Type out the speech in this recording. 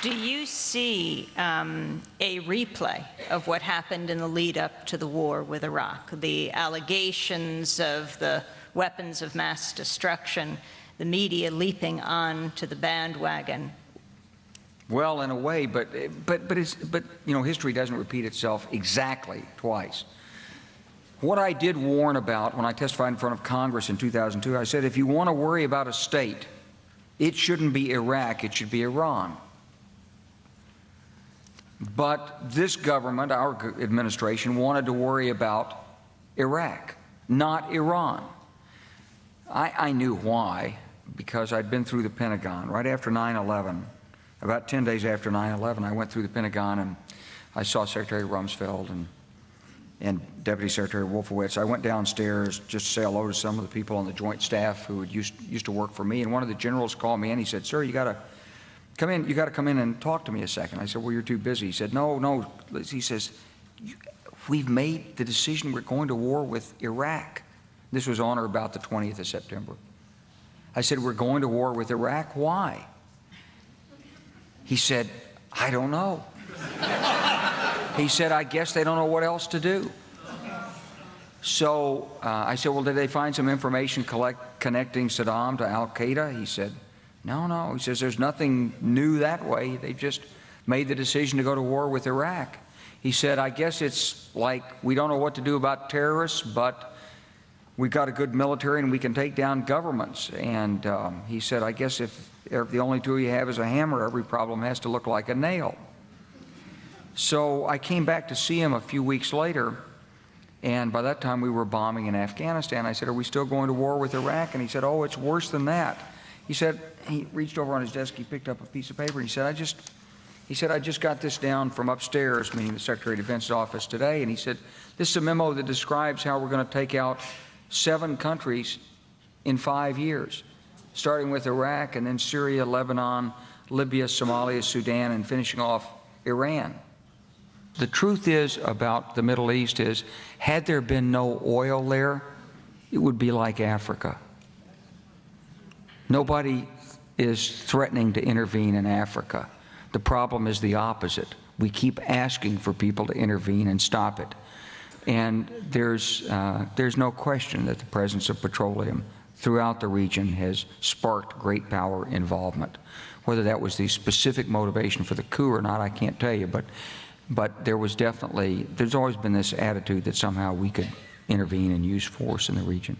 Do you see a replay of what happened in the lead up to the war with Iraq? The allegations of the weapons of mass destruction, the media leaping on to the bandwagon? Well, in a way, but you know, history doesn't repeat itself exactly twice. What I did warn about when I testified in front of Congress in 2002, I said, if you want to worry about a state, it shouldn't be Iraq, it should be Iran. But this government, our administration, wanted to worry about Iraq, not Iran. I knew why, because I'd been through the Pentagon right after 9/11. About 10 days after 9/11, I went through the Pentagon and I saw Secretary Rumsfeld and Deputy Secretary Wolfowitz. I went downstairs just to say hello to some of the people on the Joint Staff who used to work for me, and one of the generals called me in. He said, "Sir, you got to come in. You got to come in and talk to me a second." I said, "Well, you're too busy." He said, "No." He says, "We've made the decision. We're going to war with Iraq." This was on or about the 20th of September. I said, "We're going to war with Iraq. Why?" He said, "I don't know." He said, "I guess they don't know what else to do." So I said, "Well, did they find some information connecting Saddam to al-Qaeda?" He said, No. He says, "There's nothing new that way. They just made the decision to go to war with Iraq." He said, "I guess it's like we don't know what to do about terrorists, but we've got a good military and we can take down governments." And he said, "I guess if the only tool you have is a hammer, every problem has to look like a nail." So I came back to see him a few weeks later, and by that time we were bombing in Afghanistan. I said, "Are we still going to war with Iraq?" And he said, "Oh, it's worse than that." He said, he reached over on his desk, he picked up a piece of paper, and he said, I just got this down from upstairs," meaning the Secretary of Defense's office today, and he said, "This is a memo that describes how we're going to take out 7 countries in 5 years, starting with Iraq and then Syria, Lebanon, Libya, Somalia, Sudan, and finishing off Iran." The truth is about the Middle East is, had there been no oil there, it would be like Africa. Nobody is threatening to intervene in Africa. The problem is the opposite. We keep asking for people to intervene and stop it. And there's no question that the presence of petroleum throughout the region has sparked great power involvement. Whether that was the specific motivation for the coup or not, I can't tell you, but there's always been this attitude that somehow we could intervene and use force in the region.